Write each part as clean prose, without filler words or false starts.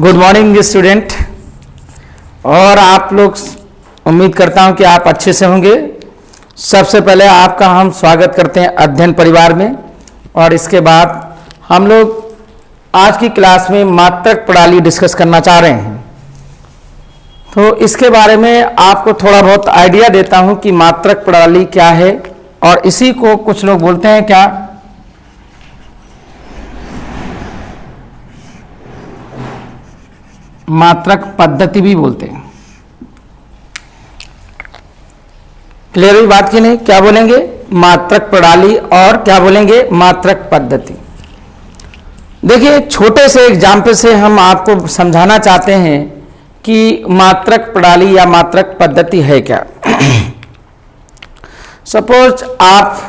Good morning student. और आप लोग, उम्मीद करता हूं कि आप अच्छे से होंगे। सबसे पहले आपका हम स्वागत करते हैं अध्ययन परिवार में। और इसके बाद हम लोग आज की क्लास में मात्रक प्रणाली डिस्कस करना चाह रहे हैं। तो इसके बारे में आपको थोड़ा बहुत आइडिया देता हूं कि मात्रक प्रणाली क्या है, और इसी को कुछ लोग बोलते हैं क्या, मात्रक पद्धति भी बोलते हैं। क्लियर हुई बात की नहीं? क्या बोलेंगे? मात्रक प्रणाली और क्या बोलेंगे? मात्रक पद्धति। देखिए, छोटे से एग्जाम्पल से हम आपको समझाना चाहते हैं कि मात्रक प्रणाली या मात्रक पद्धति है क्या। सपोज आप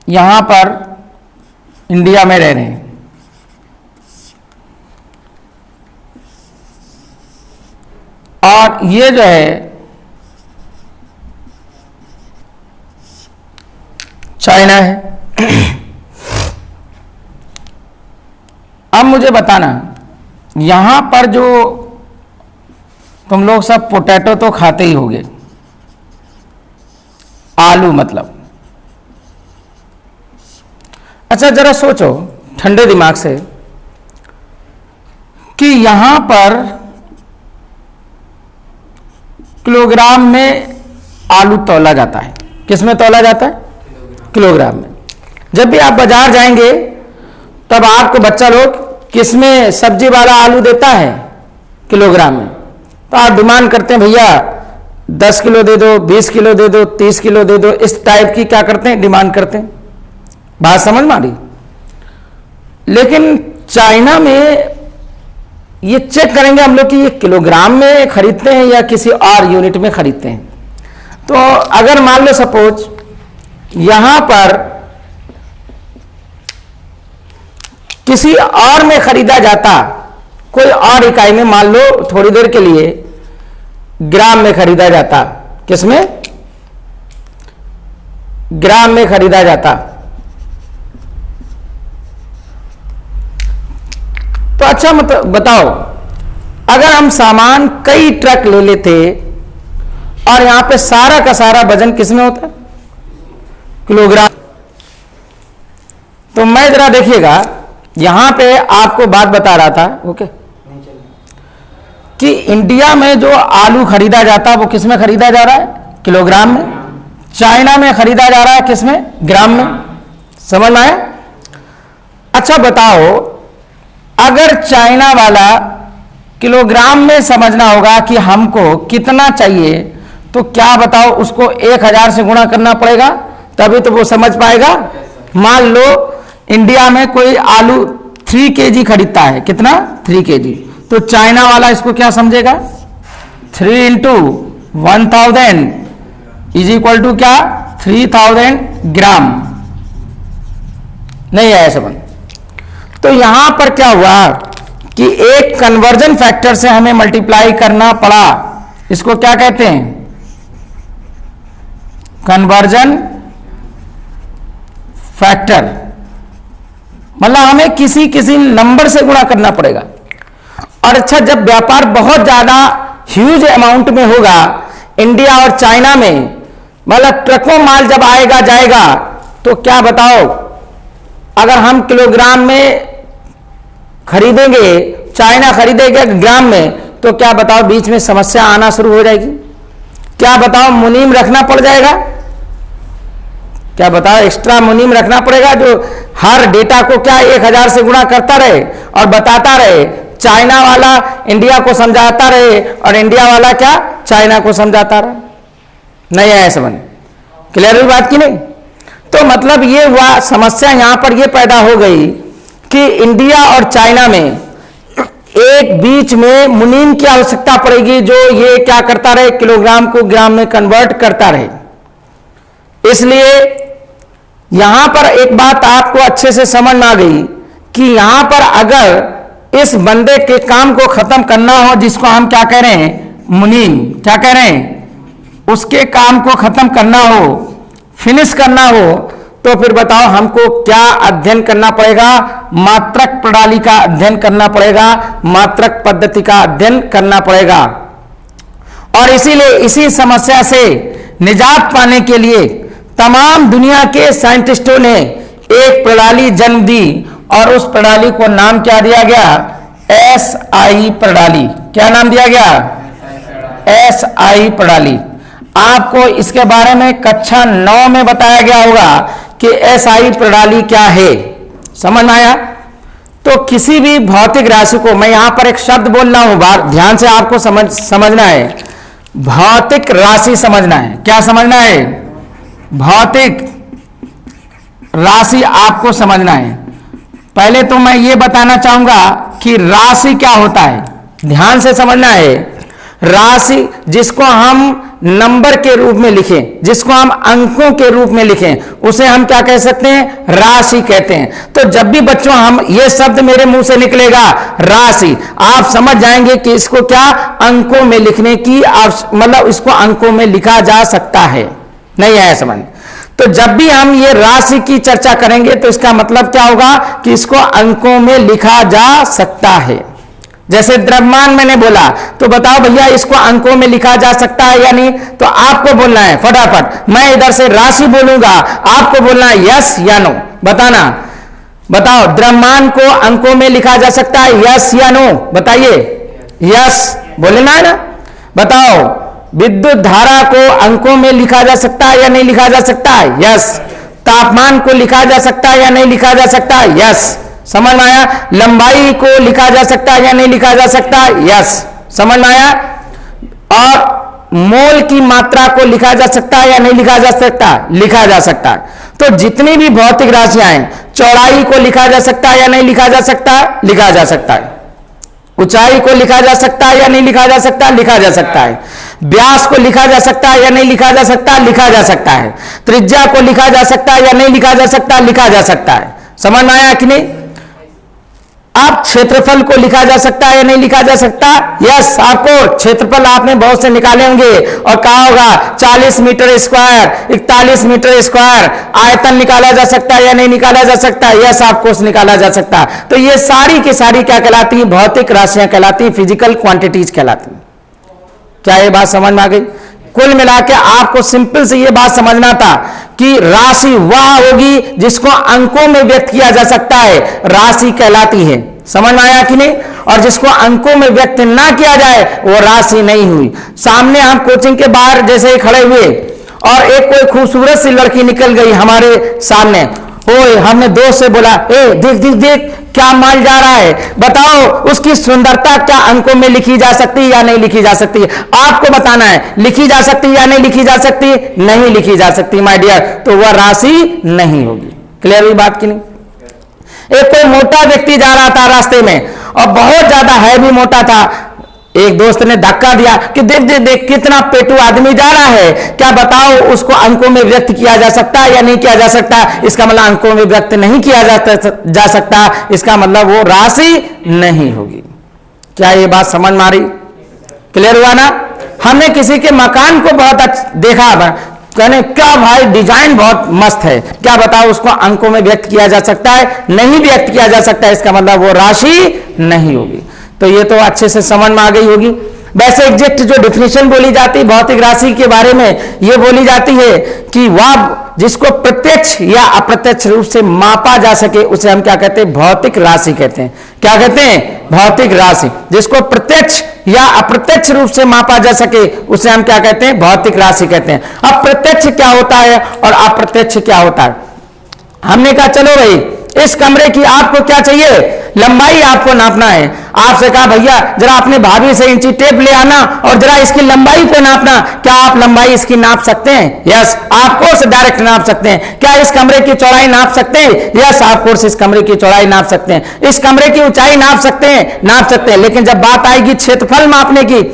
यहां पर इंडिया में रह रहे हैं, और ये जो है चाइना है। अब मुझे बताना, यहां पर जो तुम लोग सब पोटैटो तो खाते ही होगे, आलू मतलब। अच्छा, जरा सोचो ठंडे दिमाग से कि यहां पर किलोग्राम में आलू तौला जाता है। किस में तौला जाता है? किलोग्राम में। जब भी आप बाजार जाएंगे तब आपको बच्चा लोग किस में सब्जी वाला आलू देता है? किलोग्राम में। तो आप डिमांड करते हैं, भैया 10 किलो दे दो, 20 किलो दे दो, 30 किलो दे दो। इस टाइप की क्या करते हैं? डिमांड करते हैं। बात समझ में आ रही? लेकिन चाइना में ये चेक करेंगे हम लोग कि ये किलोग्राम में खरीदते हैं या किसी और यूनिट में खरीदते हैं। तो अगर मान लो सपोज यहां पर किसी और में खरीदा जाता, कोई और इकाई में, मान लो थोड़ी देर के लिए ग्राम में खरीदा जाता। किसमें? ग्राम में खरीदा जाता। तो अच्छा, मतलब बताओ, अगर हम सामान कई ट्रक ले लेते और यहां पे सारा का सारा वजन किसमें होता? किलोग्राम। तो मैं जरा देखिएगा, यहां पे आपको बात बता रहा था, ओके, कि इंडिया में जो आलू खरीदा जाता है वो किसमें खरीदा जा रहा है? किलोग्राम में। चाइना में खरीदा जा रहा है किसमें? ग्राम में। समझ में आया? अच्छा बताओ, अगर चाइना वाला किलोग्राम में समझना होगा कि हमको कितना चाहिए, तो क्या बताओ, उसको 1000 से गुणा करना पड़ेगा, तभी तो वो समझ पाएगा। मान लो इंडिया में कोई आलू 3 kg खरीदता है। कितना? 3 kg। तो चाइना वाला इसको क्या समझेगा? 3 × 1000 इज इक्वल टू क्या? 3000 ग्राम। नहीं आया समझ? तो यहां पर क्या हुआ कि एक कन्वर्जन फैक्टर से हमें मल्टीप्लाई करना पड़ा। इसको क्या कहते हैं? Conversion factor. मतलब हमें किसी नंबर से गुणा करना पड़ेगा। और अच्छा, जब व्यापार बहुत ज्यादा ह्यूज अमाउंट में होगा इंडिया और चाइना में, मतलब ट्रकों माल जब आएगा जाएगा, तो क्या बताओ, अगर हम किलोग्राम में खरीदेंगे, चाइना खरीदेगा ग्राम में, तो क्या बताओ बीच में समस्या आना शुरू हो जाएगी। क्या बताओ, मुनीम रखना पड़ जाएगा। क्या बताओ, एक्स्ट्रा मुनीम रखना पड़ेगा, जो हर डेटा को क्या 1000 से गुणा करता रहे और बताता रहे। चाइना वाला इंडिया को समझाता रहे और इंडिया वाला क्या चाइना को समझाता रहे। नहीं आया समझ? क्लियर हुई बात की नहीं? तो मतलब ये हुआ, समस्या यहां पर ये पैदा हो गई कि इंडिया और चाइना में एक बीच में मुनीम की आवश्यकता पड़ेगी, जो ये क्या करता रहे, किलोग्राम को ग्राम में कन्वर्ट करता रहे। इसलिए यहां पर एक बात आपको अच्छे से समझ में आ गई कि यहां पर अगर इस बंदे के काम को खत्म करना हो, जिसको हम क्या कह रहे हैं? मुनीम। क्या कह रहे हैं? उसके काम को खत्म करना हो, फिनिश करना हो, तो फिर बताओ हमको क्या अध्ययन करना पड़ेगा? मात्रक प्रणाली का अध्ययन करना पड़ेगा, मात्रक पद्धति का अध्ययन करना पड़ेगा। और इसीलिए इसी समस्या से निजात पाने के लिए तमाम दुनिया के साइंटिस्टों ने एक प्रणाली जन्म दी और उस प्रणाली को नाम क्या दिया गया? SI प्रणाली। क्या नाम दिया गया? SI प्रणाली। आपको इसके बारे में कक्षा 9 में बताया गया होगा कि SI प्रणाली क्या है। समझ में आया? तो किसी भी भौतिक राशि को, मैं यहां पर एक शब्द बोल रहा हूं, ध्यान से आपको समझना है। भौतिक राशि समझना है। क्या समझना है? भौतिक राशि आपको समझना है। पहले तो मैं ये बताना चाहूंगा कि राशि क्या होता है। ध्यान से समझना है। राशि जिसको हम नंबर के रूप में लिखें, जिसको हम अंकों के रूप में लिखें, उसे हम क्या कह सकते हैं? राशि कहते हैं। तो जब भी बच्चों हम ये शब्द मेरे मुंह से निकलेगा राशि, आप समझ जाएंगे कि इसको क्या अंकों में लिखने की मतलब इसको अंकों में लिखा जा सकता है। नहीं आया समझ? तो जब भी हम ये राशि की चर्चा करेंगे तो इसका मतलब क्या होगा कि इसको अंकों में लिखा जा सकता है। जैसे द्रव्यमान मैंने बोला, तो बताओ भैया इसको अंकों में लिखा जा सकता है या नहीं? तो आपको बोलना है फटाफट। मैं इधर से राशि बोलूंगा, आपको बोलना है यस या नो। बताना, बताओ द्रव्यमान को अंकों में लिखा जा सकता है यस या नो? बताइए। यस बोलना है ना? बताओ विद्युत धारा को अंकों में लिखा जा सकता है या नहीं लिखा जा सकता है? यस। तापमान को लिखा जा सकता है या नहीं लिखा जा सकता है? यस। समझ में आया? लंबाई को लिखा जा सकता है या नहीं लिखा जा सकता है? यस। समझ में आया? और मोल की मात्रा को लिखा जा सकता है या नहीं लिखा जा सकता? लिखा जा सकता है। तो जितनी भी भौतिक राशियां हैं, चौड़ाई को लिखा जा सकता है या नहीं लिखा जा सकता? लिखा जा सकता है। ऊंचाई को लिखा जा सकता है या नहीं लिखा जा सकता? लिखा जा सकता है। व्यास को लिखा जा सकता है या नहीं लिखा जा सकता? लिखा जा सकता है। त्रिज्या को लिखा जा सकता है या नहीं लिखा जा सकता? लिखा जा सकता है। समझ में आया कि नहीं? आप क्षेत्रफल को लिखा जा सकता है या नहीं लिखा जा सकता? यस। आपको क्षेत्रफल आपने बहुत से निकाले होंगे और कहा होगा 40 मीटर स्क्वायर, 41 मीटर स्क्वायर। आयतन निकाला जा सकता है या नहीं निकाला जा सकता? यस, आपको निकाला जा सकता है। तो ये सारी की सारी क्या कहलाती है? भौतिक राशियां कहलाती है, फिजिकल क्वांटिटीज कहलाती है। क्या ये बात समझ में आ गई? कुल मिला के आपको सिंपल से ये बात समझना था कि राशि वह होगी जिसको अंकों में व्यक्त किया जा सकता है, राशि कहलाती है। समझ में आया कि नहीं? और जिसको अंकों में व्यक्त ना किया जाए वो राशि नहीं हुई। सामने हम कोचिंग के बाहर जैसे ही खड़े हुए और एक कोई खूबसूरत सी लड़की निकल गई हमारे सामने, ओए हमने दोस्त से बोला, ए देख देख देख क्या माल जा रहा है। बताओ उसकी सुंदरता क्या अंकों में लिखी जा सकती है या नहीं लिखी जा सकती? आपको बताना है लिखी जा सकती है या नहीं लिखी जा सकती? नहीं लिखी जा सकती माय डियर। तो वह राशि नहीं होगी। क्लियर हुई बात की नहीं? एक कोई मोटा व्यक्ति जा रहा था रास्ते में और बहुत ज्यादा हैवी मोटा था। एक दोस्त ने धक्का दिया कि देख देख देख कितना पेटू आदमी जा रहा है। क्या बताओ उसको अंकों में व्यक्त किया जा सकता है या नहीं किया जा सकता? इसका मतलब अंकों में व्यक्त नहीं किया जा सकता, इसका मतलब वो राशि नहीं होगी। क्या ये बात समझ में आ रही? क्लियर हुआ ना? हमने किसी के मकान को बहुत देखा, कहने क्या भाई डिजाइन बहुत मस्त है। क्या बताओ उसको अंकों में व्यक्त किया जा सकता है? नहीं व्यक्त किया जा सकता है, इसका मतलब वो राशि नहीं होगी। तो ये तो अच्छे से समझ में आ गई होगी। वैसे एग्जैक्ट जो डेफिनेशन बोली जाती है भौतिक राशि के बारे में, ये बोली जाती है कि वह जिसको प्रत्यक्ष या अप्रत्यक्ष रूप से मापा जा सके उसे हम क्या कहते हैं? भौतिक राशि कहते हैं। क्या कहते हैं? भौतिक राशि। जिसको प्रत्यक्ष या अप्रत्यक्ष रूप से मापा जा सके उसे हम क्या कहते हैं? भौतिक राशि कहते हैं। अब प्रत्यक्ष क्या होता है और अप्रत्यक्ष क्या होता है? हमने कहा चलो भाई इस कमरे की आपको क्या चाहिए? लंबाई आपको नापना है। आपसे कहा भैया जरा अपने भाभी से इंची टेप ले आना और जरा इसकी लंबाई को नापना। क्या आप लंबाई इसकी नाप सकते हैं? यस, आप कोर्स डायरेक्ट नाप सकते हैं। क्या इस कमरे की चौड़ाई नाप सकते हैं? यस, आप कोर्स इस कमरे की चौड़ाई नाप सकते हैं। इस कमरे की ऊंचाई नाप सकते हैं? नाप सकते हैं। लेकिन जब बात आएगी क्षेत्रफल मापने की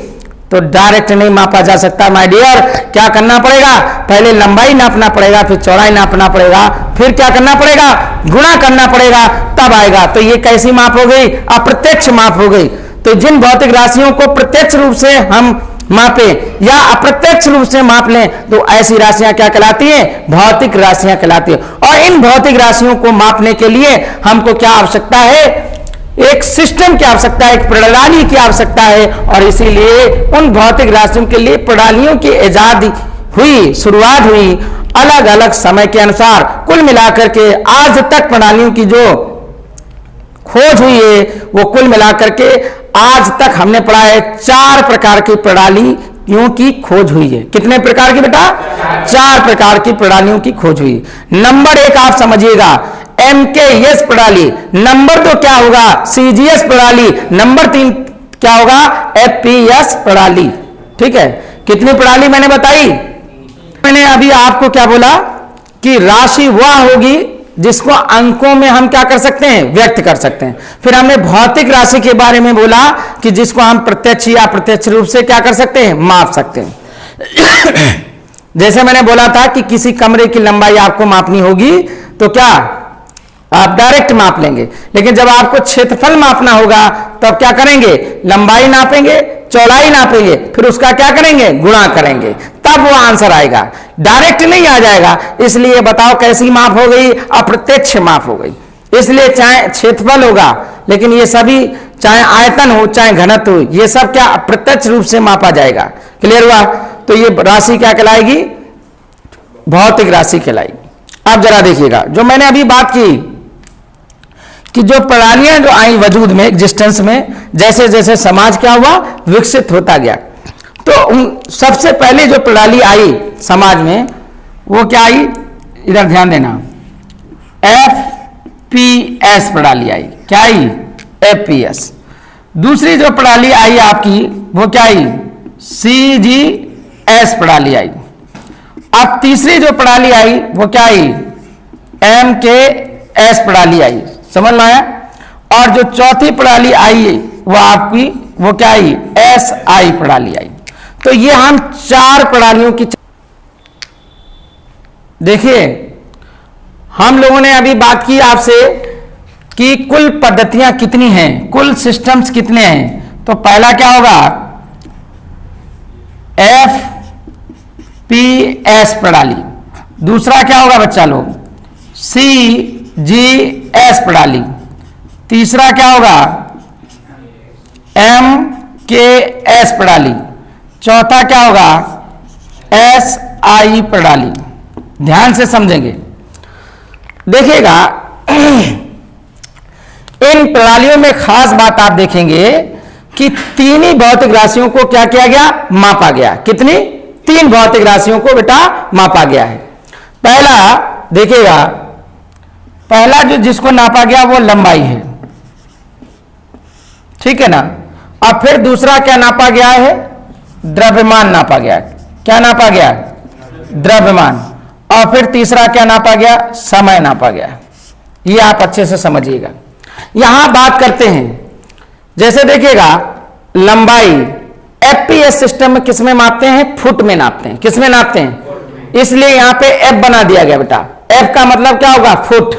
तो डायरेक्ट नहीं मापा जा सकता माय डियर। क्या करना पड़ेगा? पहले लंबाई नापना पड़ेगा, फिर चौड़ाई नापना पड़ेगा, फिर क्या करना पड़ेगा? गुणा करना पड़ेगा, तब आएगा। तो ये कैसी माप हो गई? अप्रत्यक्ष माप हो गई। तो जिन भौतिक राशियों को प्रत्यक्ष रूप से हम मापे या अप्रत्यक्ष रूप से माप लें तो ऐसी राशियां क्या कहलाती हैं? भौतिक राशियां कहलाती हैं। और इन भौतिक राशियों को मापने के लिए हमको क्या आवश्यकता है? एक सिस्टम की आवश्यकता है, एक प्रणाली की आवश्यकता है। और इसीलिए उन भौतिक राशियों के लिए प्रणालियों की इजाद हुई, शुरुआत हुई अलग अलग समय के अनुसार। कुल मिलाकर के आज तक प्रणालियों की जो खोज हुई है वो कुल मिलाकर के आज तक हमने पढ़ा है 4 प्रकार की प्रणालियों की खोज हुई है। कितने प्रकार की बेटा? 4 प्रकार की प्रणालियों की खोज हुई। नंबर 1 आप समझिएगा MKS प्रणाली। नंबर 2 क्या होगा? CGS प्रणाली। नंबर 3 क्या होगा? FPS प्रणाली। ठीक है, कितनी प्रणाली मैंने बताई? मैंने अभी आपको क्या बोला कि राशि वह होगी जिसको अंकों में हम क्या कर सकते हैं? व्यक्त कर सकते हैं। फिर हमने भौतिक राशि के बारे में बोला कि जिसको हम प्रत्यक्ष या अप्रत्यक्ष रूप से क्या कर सकते हैं? माप सकते हैं। जैसे मैंने बोला था कि किसी कमरे की लंबाई आपको मापनी होगी तो क्या आप डायरेक्ट माप लेंगे, लेकिन जब आपको क्षेत्रफल मापना होगा तब क्या करेंगे? लंबाई नापेंगे, चौड़ाई नापेंगे, फिर उसका क्या करेंगे? गुणा करेंगे, तब वो आंसर आएगा। डायरेक्ट नहीं आ जाएगा। इसलिए बताओ कैसी माप हो गई? अप्रत्यक्ष माप हो गई। इसलिए चाहे क्षेत्रफल होगा, लेकिन ये सभी चाहे आयतन हो चाहे घनत्व हो, ये सब क्या अप्रत्यक्ष रूप से मापा जाएगा। क्लियर हुआ? तो ये राशि क्या कहलाएगी? भौतिक राशि कहलाएगी। अब जरा देखिएगा, जो मैंने अभी बात की कि जो प्रणालियां जो आई वजूद में, एग्जिस्टेंस में, जैसे जैसे समाज क्या हुआ? विकसित होता गया। तो सबसे पहले जो प्रणाली आई समाज में वो क्या आई? इधर ध्यान देना, FPS प्रणाली आई। क्या आई? FPS। दूसरी जो प्रणाली आई आपकी वो क्या आई? CGS प्रणाली आई। अब तीसरी जो प्रणाली आई वो क्या आई? MKS प्रणाली आई। समझ में आया? और जो चौथी प्रणाली आई वो आपकी वो क्या आई? SI प्रणाली आई। तो ये हम 4 प्रणालियों की देखिए, हम लोगों ने अभी बात की आपसे कि कुल पद्धतियां कितनी हैं, कुल सिस्टम्स कितने हैं। तो पहला क्या होगा? FPS प्रणाली। दूसरा क्या होगा बच्चा लोग? CGS प्रणाली। तीसरा क्या होगा? MKS प्रणाली। चौथा क्या होगा? SI प्रणाली। ध्यान से समझेंगे, देखिएगा इन प्रणालियों में खास बात आप देखेंगे कि 3 ही भौतिक राशियों को क्या किया गया? मापा गया। कितनी? 3 भौतिक राशियों को बेटा मापा गया है। पहला देखिएगा, पहला जो जिसको नापा गया वो लंबाई है, ठीक है ना। अब फिर दूसरा क्या नापा गया है? द्रव्यमान नापा गया। क्या नापा गया? द्रव्यमान। और फिर तीसरा क्या नापा गया? समय नापा गया। ये आप अच्छे से समझिएगा। यहां बात करते हैं, जैसे देखिएगा लंबाई FPS सिस्टम में किस में मापते हैं? फुट में नापते हैं। किस में नापते हैं? इसलिए यहां पे F बना दिया गया बेटा। F का मतलब क्या होगा? फुट।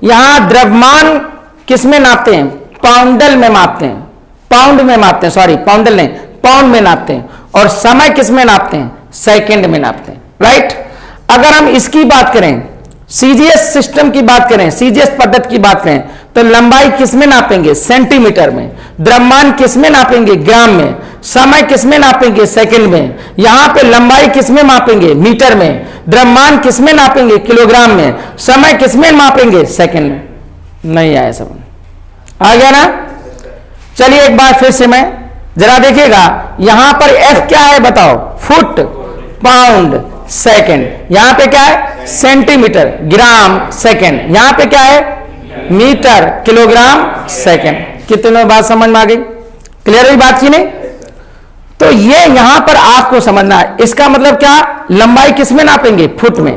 यहां द्रव्यमान किस में नापते हैं? पाउंडल में मापते हैं। पाउंड में मापते हैं, सॉरी पाउंडल नहीं, पाउंड में नापते हैं। और समय किस में नापते हैं? सेकंड में नापते हैं। राइट। अगर हम इसकी बात करें, CGS सिस्टम की बात करें, CGS पद्धति की बात करें, तो लंबाई किस में नापेंगे? सेंटीमीटर में। द्रव्यमान किस में नापेंगे? ग्राम में। समय किस में नापेंगे? सेकंड में। यहां पे लंबाई किस में मापेंगे? मीटर में। द्रव्यमान किस में नापेंगे? किलोग्राम में। समय किस में मापेंगे? सेकंड में। नहीं आया समझ? आ गया ना? चलिए एक बार फिर से मैं जरा देखिएगा, यहां पर F क्या है बताओ? Foot, pound, second. यहां पे क्या है? Centimetre, gram, second. यहां पे क्या है? Metre, kilogram, second. कितने बात समझ में आ गई? क्लियर हुई बात की नहीं? तो ये यहां पर आपको समझना है। इसका मतलब क्या? लंबाई किस में नापेंगे? फुट में।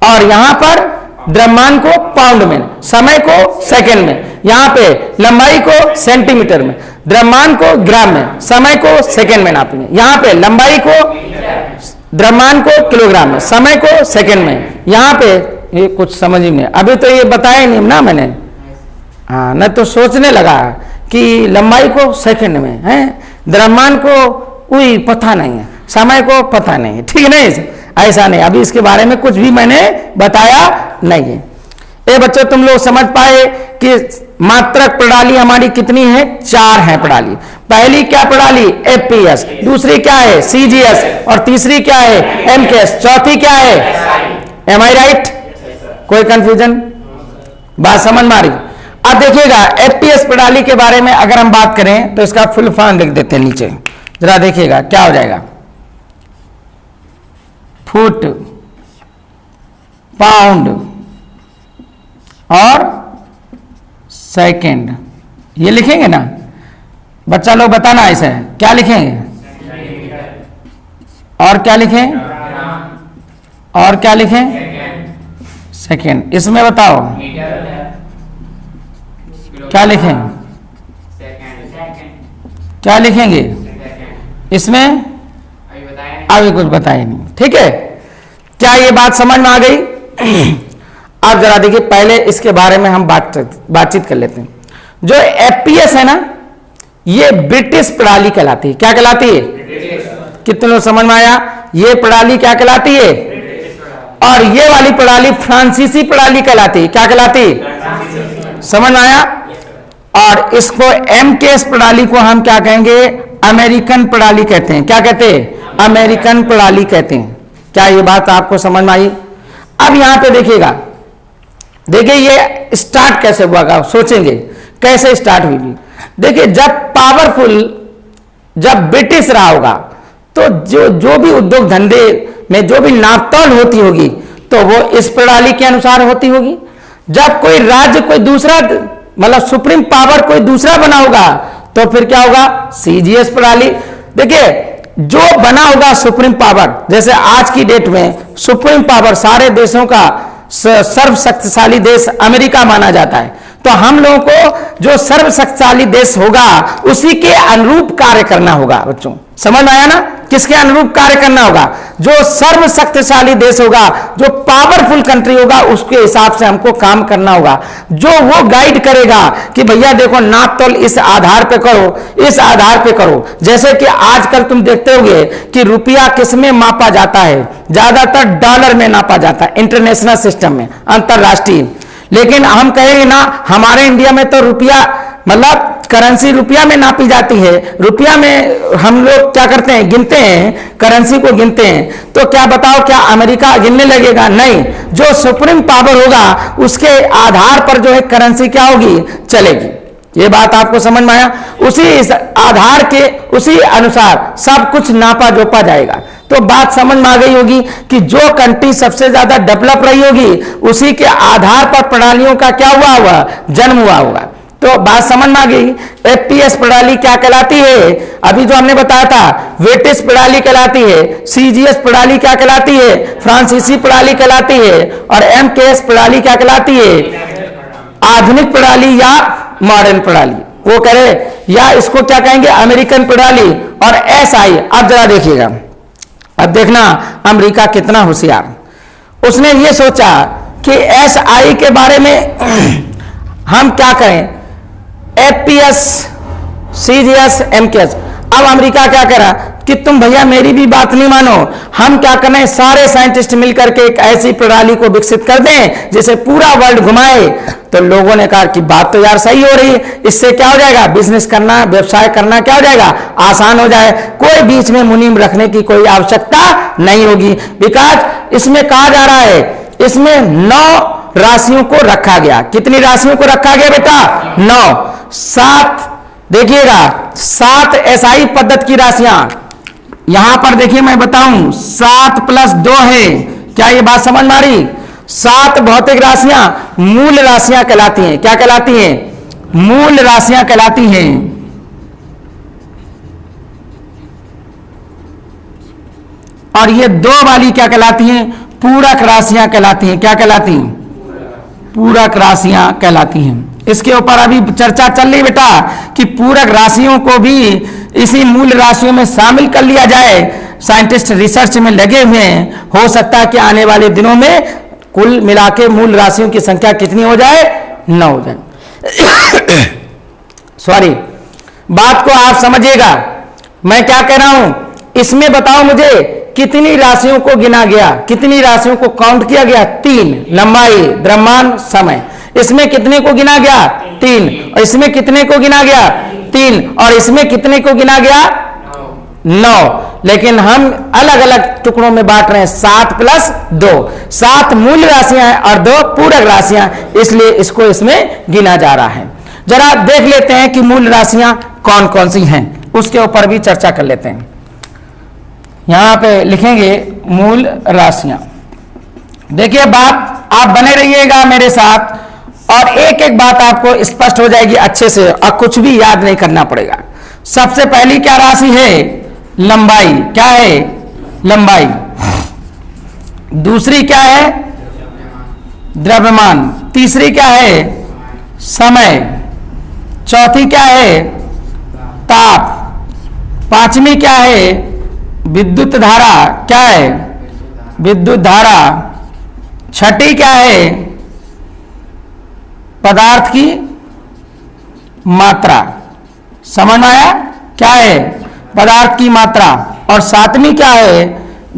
और यहां पर द्रव्यमान को पाउंड में, समय को सेकंड में। यहां पे लंबाई को सेंटीमीटर में, द्रव्यमान को ग्राम में, समय को सेकंड में नापेंगे। यहां पे लंबाई को, द्रव्यमान को किलोग्राम में, समय को सेकंड में। यहां पे ये कुछ समझ में, अभी तो ये बताया नहीं ना मैंने। न तो सोचने लगा कि लंबाई को सेकंड में है, द्रव्यमान को वही पता नहीं है, समय को पता नहीं है, ठीक नहीं, ऐसा नहीं, अभी इसके बारे में कुछ भी मैंने बताया नहीं है। ए बच्चों, तुम लोग समझ पाए कि मात्रक प्रणाली हमारी कितनी है? 4 है प्रणाली। पहली क्या प्रणाली? एफपीएस, दूसरी क्या है? सीजीएस, और तीसरी क्या है? एमकेएस, चौथी क्या है? एम आई राइट? कोई कंफ्यूजन? बात समझ में आ रही? अब देखिएगा एफपीएस प्रणाली के बारे में अगर हम बात करें तो इसका फुल फॉर्म लिख देते हैं नीचे, जरा देखिएगा क्या हो जाएगा। फुट, पाउंड और सेकंड, ये लिखेंगे ना बच्चा लोग? बताना ऐसे क्या लिखेंगे? और क्या लिखें? और क्या लिखें? सेकंड। इसमें बताओ क्या लिखें? क्या लिखेंगे इसमें? अभी कुछ बताए नहीं, ठीक है? क्या ये बात समझ में आ गई? अब जरा देखिए, पहले इसके बारे में हम बातचीत कर लेते हैं। जो एफपीएस है ना, ये ब्रिटिश प्रणाली कहलाती है। क्या कहलाती है? कितने लोग समझ में आया? ये प्रणाली क्या कहलाती है? और ये वाली प्रणाली फ्रांसीसी प्रणाली कहलाती है। क्या कहलाती है? समझ में आया? और इसको एमकेएस प्रणाली को हम क्या कहेंगे? अमेरिकन प्रणाली कहते हैं। क्या कहते हैं? अमेरिकन प्रणाली कहते हैं। क्या ये बात आपको समझ में आई? अब यहां पे देखिएगा, देखिए ये स्टार्ट कैसे हुआ, सोचेंगे कैसे स्टार्ट हुई। देखिए जब ब्रिटिश रहा होगा तो जो भी उद्योग धंधे में जो भी नापतोल होती होगी तो वो इस प्रणाली के अनुसार होती होगी। जब कोई राज्य कोई दूसरा, मतलब सुप्रीम पावर कोई दूसरा बना होगा तो फिर क्या होगा? सीजीएस प्रणाली। देखिए जो बना होगा सुप्रीम पावर, जैसे आज की डेट में सुप्रीम पावर सारे देशों का सर्वशक्तिशाली देश अमेरिका माना जाता है, तो हम लोगों को जो सर्वशक्तिशाली देश होगा उसी के अनुरूप कार्य करना होगा। बच्चों समझ में आया ना? किसके अनुरूप कार्य करना होगा? जो सर्वशक्तिशाली देश होगा, जो पावरफुल कंट्री होगा, उसके हिसाब से हमको काम करना होगा। जो वो गाइड करेगा कि भैया देखो नापतोल इस आधार पे करो, इस आधार पे करो। जैसे कि आजकल तुम देखते होगे कि रुपया किस में मापा जाता है? ज्यादातर डॉलर में नापा जाता है, इंटरनेशनल सिस्टम में, अंतरराष्ट्रीय। लेकिन हम कहेंगे ना हमारे इंडिया में तो रुपया, मतलब करेंसी रुपया में नापी जाती है। रुपया में हम लोग क्या करते हैं? गिनते हैं, करेंसी को गिनते हैं। तो क्या बताओ, क्या अमेरिका गिनने लगेगा? नहीं, जो सुप्रीम पावर होगा उसके आधार पर जो है करेंसी क्या होगी? चलेगी। ये बात आपको समझ में आया? उसी आधार के उसी अनुसार सब कुछ नापा जोपा जाएगा। तो बात समझ में आ गई होगी कि जो कंट्री सबसे ज्यादा डेवलप रही होगी उसी के आधार पर प्रणालियों का क्या हुआ होगा? जन्म हुआ होगा। तो बात समझ में आ गई। एफपीएस प्रणाली क्या कहलाती है? अभी जो हमने बताया था, ब्रिटिश प्रणाली कहलाती है। सीजीएस प्रणाली क्या कहलाती है? फ्रांसीसी प्रणाली कहलाती है। और एमकेएस प्रणाली क्या कहलाती है? आधुनिक प्रणाली या मॉडर्न प्रणाली, वो करे, या इसको क्या कहेंगे? अमेरिकन प्रणाली। और एसआई, अब जरा देखिएगा, अब देखना अमेरिका कितना होशियार, उसने ये सोचा कि एसआई के बारे में हम क्या करें? FPS, CGS, MKS. अब अमेरिका क्या करा कि तुम भैया मेरी भी बात नहीं मानो, हम क्या करें? सारे साइंटिस्ट मिलकर के एक ऐसी प्रणाली को विकसित कर दें जिसे पूरा वर्ल्ड घुमाए। तो लोगों ने कहा कि बात तो यार सही हो रही है, इससे क्या हो जाएगा? बिजनेस करना, व्यवसाय करना क्या हो जाएगा? आसान हो जाए। कोई बीच में मुनीम रखने की कोई आवश्यकता नहीं होगी। बिकॉज इसमें कहा जा रहा है, इसमें 9 राशियों को रखा गया। कितनी राशियों को रखा गया बेटा? 9। 7 देखिएगा, 7 एसआई पद्धति की राशियां यहां पर देखिए, मैं बताऊं 7 + 2 है। क्या ये बात समझ में आ रही? 7 भौतिक राशियां मूल राशियां कहलाती हैं। क्या कहलाती हैं? मूल राशियां कहलाती हैं। और ये 2 वाली क्या कहलाती हैं? पूरक राशियां कहलाती हैं। क्या कहलाती हैं? पूरक राशियां कहलाती हैं। इसके ऊपर अभी चर्चा चल रही बेटा कि पूरक राशियों को भी इसी मूल राशियों में शामिल कर लिया जाए। साइंटिस्ट रिसर्च में लगे हुए हैं। हो सकता है कि आने वाले दिनों में कुल मिला के मूल राशियों की संख्या कितनी हो जाए? 9 हो जाए। सॉरी, बात को आप समझिएगा। मैं क्या कह रहा हूं, इसमें बताओ मुझे कितनी राशियों को गिना गया, कितनी राशियों को काउंट किया गया? 3, लंबाई, द्रव्यमान, समय। इसमें कितने को गिना गया? 3। और इसमें कितने को गिना गया? 3। और इसमें कितने को गिना गया? 9। लेकिन हम अलग अलग टुकड़ों में बांट रहे हैं, 7 + 2। 7 मूल राशियां हैं और 2 पूरक राशियां, इसलिए इसको इसमें गिना जा रहा है। जरा देख लेते हैं कि मूल राशियां कौन कौन सी हैं, उसके ऊपर भी चर्चा कर लेते हैं। यहां पे लिखेंगे मूल राशियां। देखिए बात, आप बने रहिएगा मेरे साथ और एक एक बात आपको स्पष्ट हो जाएगी अच्छे से, और कुछ भी याद नहीं करना पड़ेगा। सबसे पहली क्या राशि है? लंबाई। क्या है? लंबाई। दूसरी क्या है? द्रव्यमान। तीसरी क्या है? समय। चौथी क्या है? ताप। पांचवी क्या है? विद्युत धारा। क्या है? विद्युत धारा। छठी क्या है? पदार्थ की मात्रा। समझ आया? क्या है? पदार्थ की मात्रा। और सातवीं क्या है?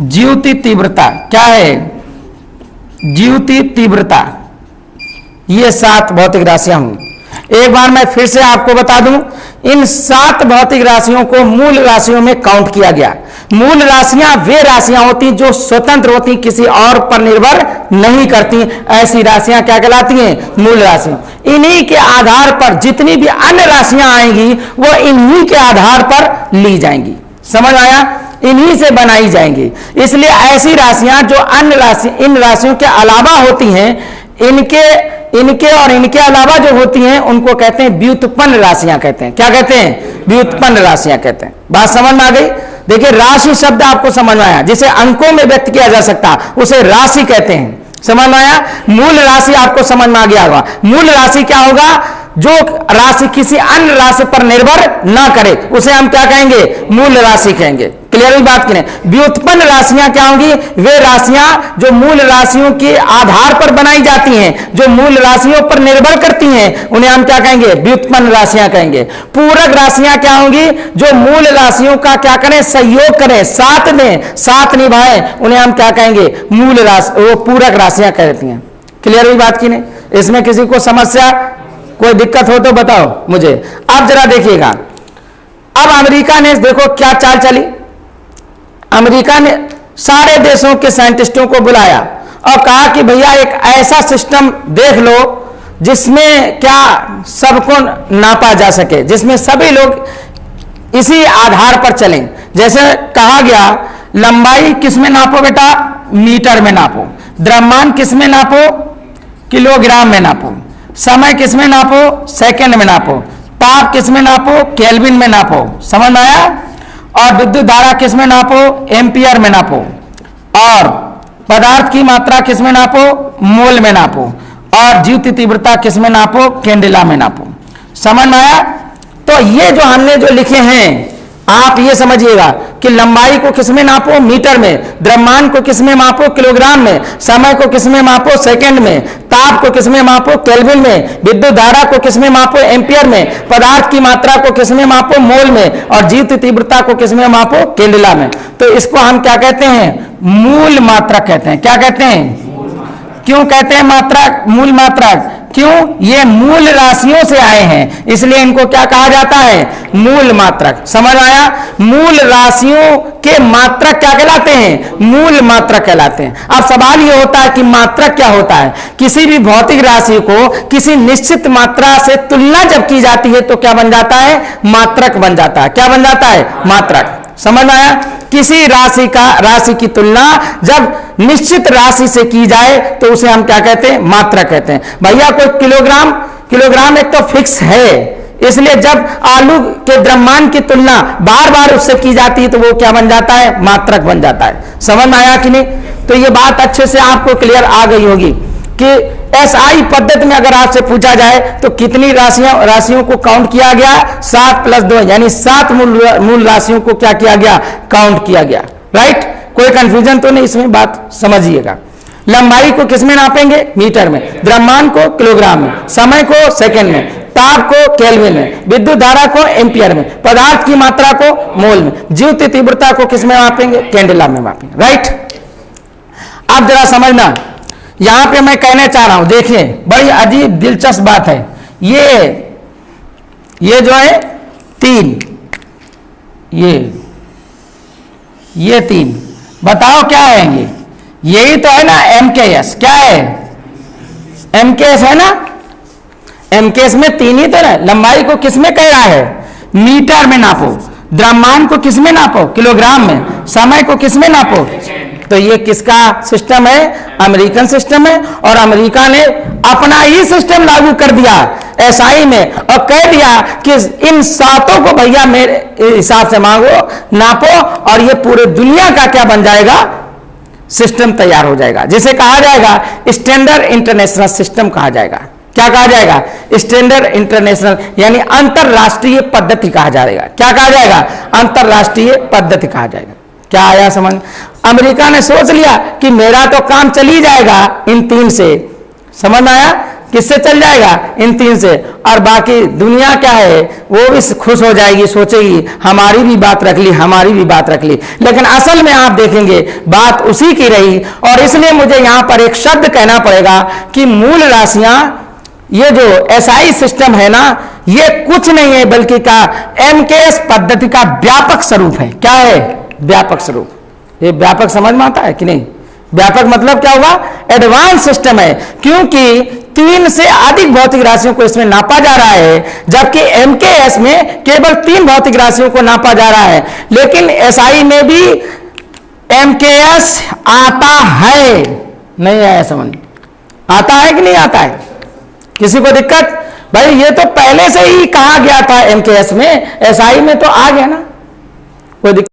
ज्योति तीव्रता। क्या है? ज्योति तीव्रता। ये 7 भौतिक राशियां हुई। एक बार मैं फिर से आपको बता दूं, इन 7 भौतिक राशियों को मूल राशियों में काउंट किया गया। मूल राशियां वे राशियां होती जो स्वतंत्र होती, किसी और पर निर्भर नहीं करती। ऐसी राशियां क्या कहलाती हैं? मूल राशि। इन्हीं के आधार पर जितनी भी अन्य राशियां आएंगी वो इन्हीं के आधार पर ली जाएंगी। समझ आया? इन्हीं से बनाई जाएंगी। इसलिए ऐसी राशियां जो अन्य राशि, इन राशियों के अलावा होती हैं, इनके और इनके अलावा जो होती हैं उनको कहते हैं व्युत्पन्न राशियां कहते हैं। क्या कहते हैं? व्युत्पन्न राशियां कहते हैं। बात समझ में आ गई? देखिए राशि शब्द आपको समझ में आया, जिसे अंकों में व्यक्त किया जा सकता उसे राशि कहते हैं। समझ में आया? मूल राशि आपको समझ में आ गया होगा। मूल राशि क्या होगा? जो राशि किसी अन्य राशि पर निर्भर ना करे उसे हम क्या कहेंगे? मूल राशि कहेंगे। क्लियर हुई बात की नहीं? व्युत्पन्न राशियां क्या होंगी? वे राशियां जो मूल राशियों के आधार पर बनाई जाती हैं, जो मूल राशियों पर निर्भर करती हैं, उन्हें हम क्या कहेंगे? व्युत्पन्न राशियां कहेंगे। पूरक राशियां क्या होंगी? जो मूल राशियों का क्या करें? सहयोग करें, साथ दें, साथ निभाएं, उन्हें हम क्या कहेंगे? मूल राशि, वो पूरक राशियां कहती हैं। क्लियर हुई बात की नहीं? इसमें किसी को समस्या, कोई दिक्कत हो तो बताओ मुझे। अब जरा देखिएगा, अब अमेरिका ने देखो क्या चाल चली। अमेरिका ने सारे देशों के साइंटिस्टों को बुलाया और कहा कि भैया एक ऐसा सिस्टम देख लो जिसमें क्या सबको नापा जा सके, जिसमें सभी लोग इसी आधार पर चलें। जैसे कहा गया, लंबाई किसमें नापो बेटा? मीटर में नापो। द्रव्यमान किसमें नापो? किलोग्राम में नापो। समय किसमें नापो? सेकंड में नापो। ताप किसमें नापो? केल्विन में नापो। समझ में आया? और विद्युत धारा किसमें नापो? एम्पियर में नापो। और पदार्थ की मात्रा किसमें नापो? मोल में नापो। और ज्योति तीव्रता किसमें नापो? कैंडेला में नापो। समझ में आया? तो ये जो हमने जो लिखे हैं, आप ये समझिएगा कि लंबाई को किसमें नापो? मीटर में। द्रव्यमान को किसमें मापो? किलोग्राम में। समय को किसमें मापो? सेकंड में। ताप को किसमें मापो? केल्विन में। विद्युत धारा को किसमें मापो? एम्पियर में। पदार्थ की मात्रा को किसमें मापो? मोल में। और ज्योति तीव्रता को किसमें मापो? कैंडेला में। तो इसको हम क्या कहते हैं? मूल मात्रक कहते हैं। क्या कहते हैं? क्यों कहते हैं मात्रक? मूल मात्रक। क्यों? ये मूल राशियों से आए हैं, इसलिए इनको क्या कहा जाता है? मूल मात्रक। समझ आया? मूल राशियों के मात्रक क्या कहलाते हैं? मूल मात्रक कहलाते हैं। अब सवाल ये होता है कि मात्रक क्या होता है? किसी भी भौतिक राशि को किसी निश्चित मात्रा से तुलना जब की जाती है तो क्या बन जाता है? मात्रक बन जाता है। क्या बन जाता है? मात्रक। समझ आया? किसी राशि की तुलना जब निश्चित राशि से की जाए तो उसे हम क्या कहते हैं? मात्रक कहते हैं। भैया कोई किलोग्राम एक तो फिक्स है, इसलिए जब आलू के द्रव्यमान की तुलना बार बार उससे की जाती है तो वो क्या बन जाता है? मात्रक बन जाता है। समझ में आया कि नहीं? तो ये बात अच्छे से आपको क्लियर आ गई होगी कि SI पद्धति में अगर आपसे पूछा जाए तो कितनी राशियों को काउंट किया गया? 7 + 2, यानी 7 मूल राशियों को क्या किया गया? काउंट किया गया। राइट? कोई कंफ्यूजन तो नहीं, इसमें बात समझिएगा। लंबाई को किसमें नापेंगे? मीटर में। द्रव्यमान को किलोग्राम में। समय को सेकंड में। ताप को केल्विन में, विद्युत धारा को एम्पियर में, पदार्थ की मात्रा को मोल में, ज्योति तीव्रता को किस में मापेंगे? कैंडेला में मापेंगे। राइट। अब जरा समझना, यहां पे मैं कहना चाह रहा हूं, देखिए बड़ी अजीब दिलचस्प बात है। ये जो है 3, ये 3 बताओ क्या है? यही तो है ना MKS। क्या है? MKS है ना। MKS में 3 ही तो है। लंबाई को किस में कह रहा है? मीटर में नापो। द्रव्यमान को किस में नापो? किलोग्राम में। समय को किस में नापो? तो ये किसका सिस्टम है? अमेरिकन सिस्टम है। और अमेरिका ने अपना ही सिस्टम लागू कर दिया SI में और कह दिया कि इन 7 को भैया मेरे हिसाब से मांगो, नापो, और ये पूरे दुनिया का क्या बन जाएगा? सिस्टम तैयार हो जाएगा, जिसे कहा जाएगा स्टैंडर्ड इंटरनेशनल सिस्टम कहा जाएगा। क्या कहा जाएगा? स्टैंडर्ड इंटरनेशनल, यानी अंतरराष्ट्रीय पद्धति कहा जाएगा। क्या कहा जाएगा? अंतरराष्ट्रीय पद्धति कहा जाएगा। क्या आया समझ? अमेरिका ने सोच लिया कि मेरा तो काम चल ही जाएगा इन 3 से। समझ में आया? किससे चल जाएगा? इन 3 से। और बाकी दुनिया क्या है, वो भी खुश हो जाएगी, सोचेगी हमारी भी बात रख ली, हमारी भी बात रख ली। लेकिन असल में आप देखेंगे बात उसी की रही। और इसलिए मुझे यहां पर एक शब्द कहना पड़ेगा कि मूल राशियां, ये जो SI सिस्टम है ना, ये कुछ नहीं है बल्कि का MKS पद्धति का व्यापक स्वरूप है। क्या है? व्यापक स्वरूप। ये व्यापक समझ में आता है कि नहीं? व्यापक मतलब क्या हुआ? एडवांस सिस्टम है, क्योंकि 3 से अधिक भौतिक राशियों को इसमें नापा जा रहा है, जबकि MKS में केवल 3 भौतिक राशियों को नापा जा रहा है। लेकिन SI में भी MKS आता है, नहीं आया समझ? आता है कि नहीं आता है? किसी को दिक्कत? भाई ये तो पहले से ही कहा गया था MKS में, SI में तो आ गया ना, कोई दिक्कत